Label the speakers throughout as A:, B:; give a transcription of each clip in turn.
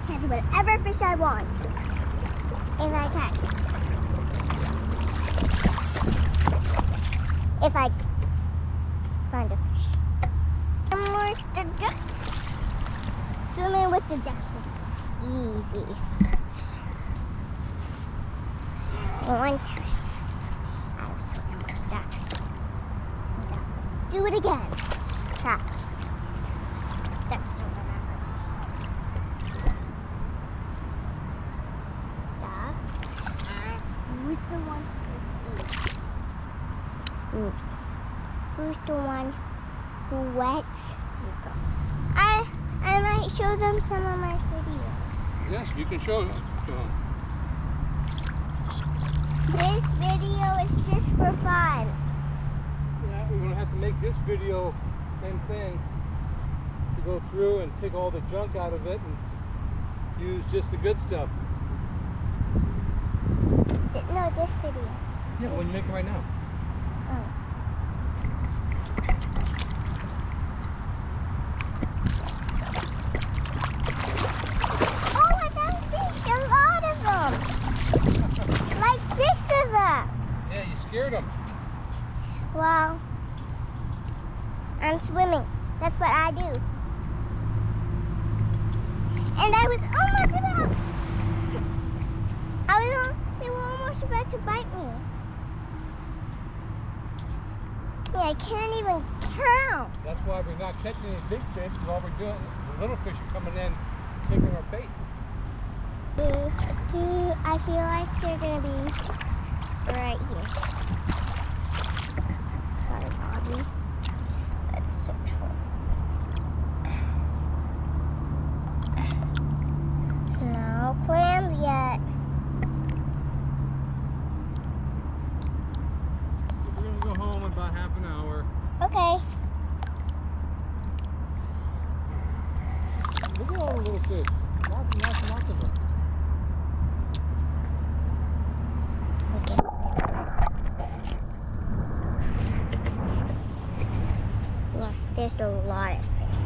A: catch whatever fish I want. If I catch. If I find a fish. Swimming with the ducks. Swimming with the ducks. Easy. One time. I was swimming with ducks. Do it again. Try. Ducks don't remember. Who's the one who sees? Who's the one who wets? I might show them some of my videos.
B: Yes, you can show them.
A: This video is just for fun.
B: Yeah, we're going to have to make this video, same thing, to go through and take all the junk out of it and use just the good stuff.
A: No, this video.
B: Yeah, when you make it right now.
A: Oh. Oh, I found fish! A lot of them! Like 6 of them!
B: Yeah, you scared them.
A: Well, I'm swimming. That's what I do. And I was almost about... They were almost about to bite me. Yeah, I can't even count.
B: That's why we're not catching any big fish, because all we're doing, the little fish are coming in, taking our bait.
A: I feel like they're going to be right here. Sorry, Bobby. Let's search for them. No clams yet.
B: We're going to go home in about half an hour.
A: Okay.
B: Look at all the little fish. Lots and lots and lots of them.
A: Okay. Yeah, there's a lot of fish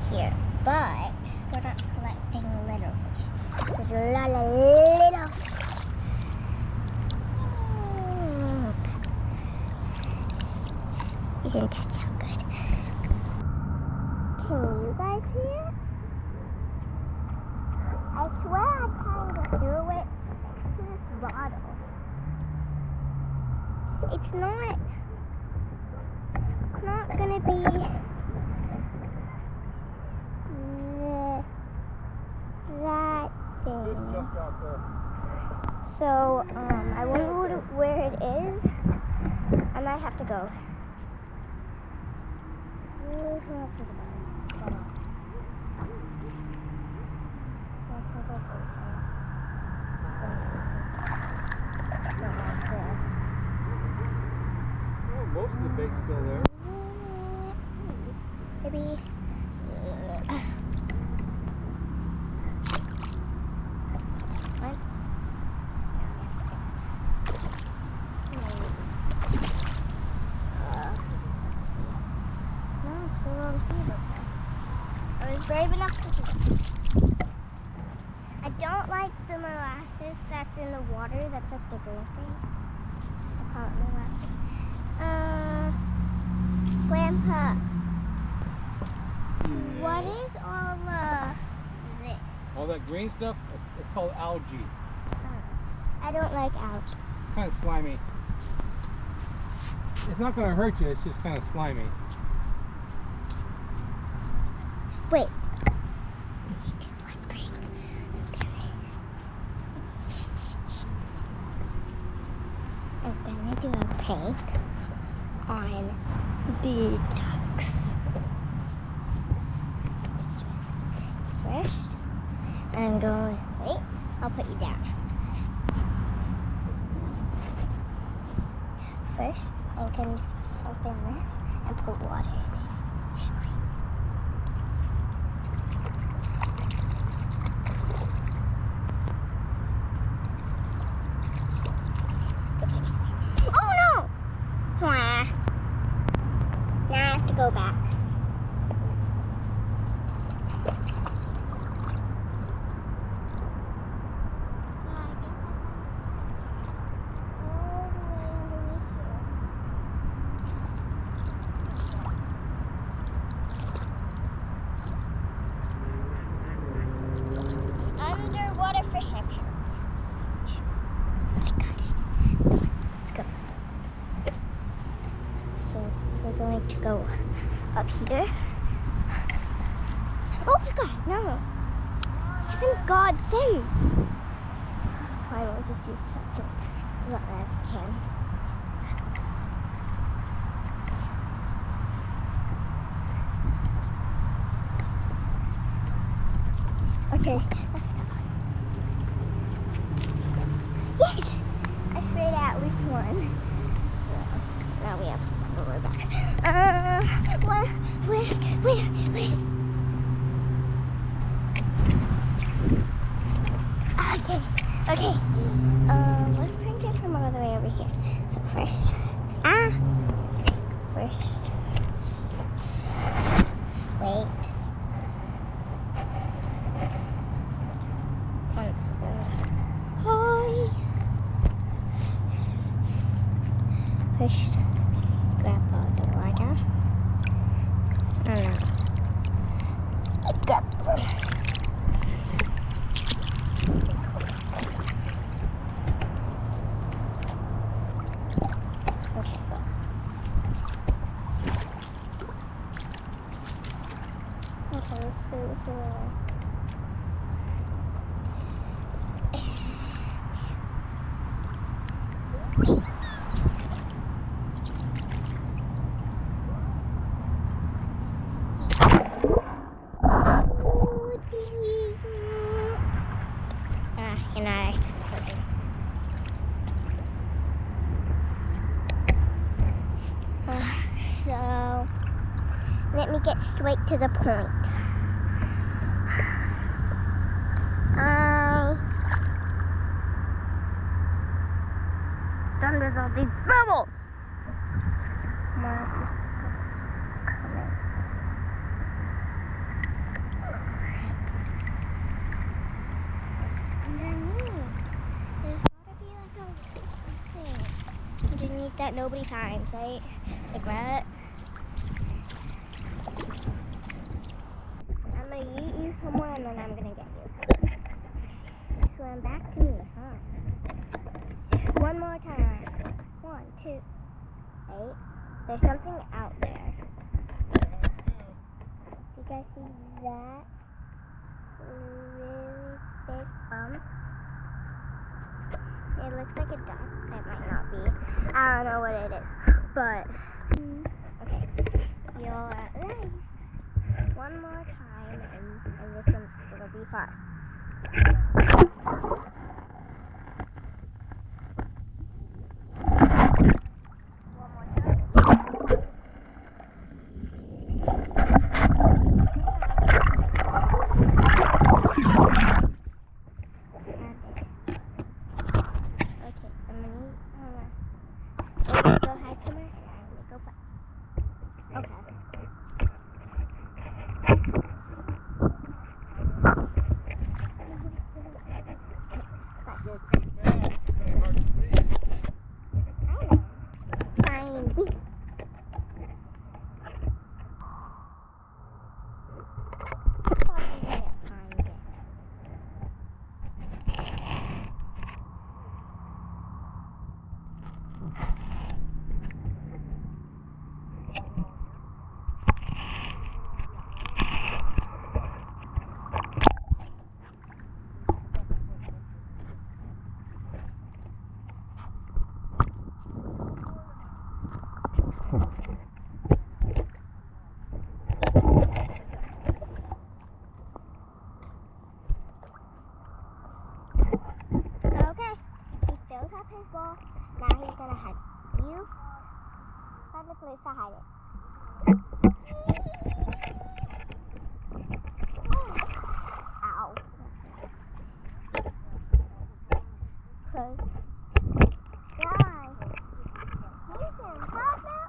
A: here, but we're not collecting little fish. There's a lot of little fish. Isn't that so good? Can you guys hear? I swear I kind of threw it to this bottle. It's not gonna be that thing.
B: Just jump out there.
A: So, I wonder where it is. I might have to go.
B: Oh, most of the bait's still there.
A: Maybe. I was brave enough to do it. I don't like the molasses that's in the water. That's like the green thing. I call it molasses. Grandpa, what is all this?
B: All that green stuff, it's called algae.
A: I don't like algae.
B: Kind of slimy. It's not going to hurt you, it's just kind of slimy.
A: Wait. I'm gonna do a prank on the ducks. First, I'm going, wait, I'll put you down. First, I can open this and put water in it. Now I have to go back. we're going to go up here. Oh my god, no! Heaven's God, Sam! Fine, we'll just use that so not as we can. Okay, let's go. Yes! I sprayed at least one. Now we have some on the way back. Where? Okay. Let's print it from all the way over here. So first, wait. One second. Hi. First, Grandpa, the lighter. Okay, go. Okay, let's see. You're not actually floating. So, let me get straight to the point. Done with all these bubbles. Underneath that nobody finds, right? Like that. I'm gonna eat you somewhere and then I'm gonna get you. Swim back to me, huh? One more time. 1, 2, 8. There's something out there. Do you guys see that? Really big bump. It looks like a duck. It might not be. I don't know what it is. But, okay. You'll at least one more time and this one's gonna be fun. One more time. Go hide somewhere and I'm gonna go play. Okay. His ball. Now he's gonna hide you. Find a place to hide it. Ow. Close. Guys. Nathan, stop now.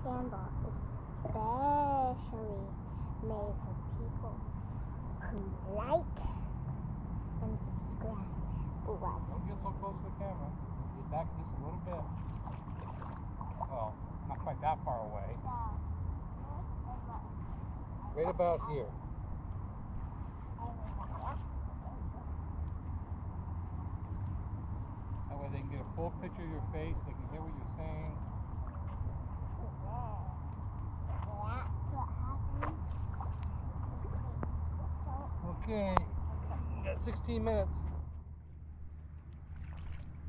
A: sandbar is especially made for people who like and subscribe. Wow.
B: Don't get so close to the camera. Get back just a little bit. Well, not quite that far away. Right about here. That way they can get a full picture of your face. They can hear what you're saying. Okay, we got 16 minutes.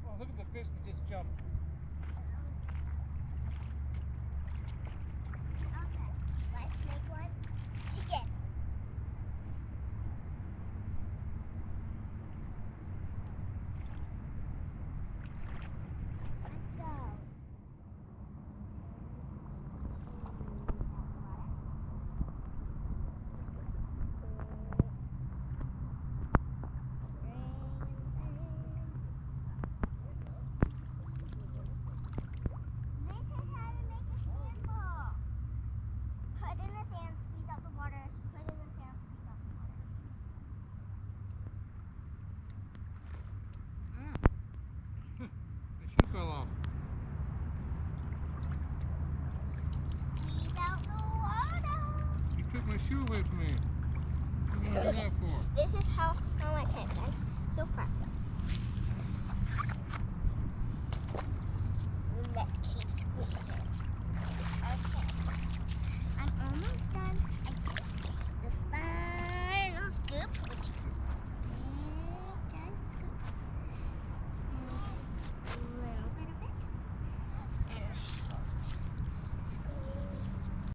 B: Oh, look at the fish that just jumped.
A: Okay, let's make one together. Let's go.
B: Fell off.
A: Squeeze out the water.
B: You took my shoe away from me. What did you do that for?
A: This is how much I've done so far.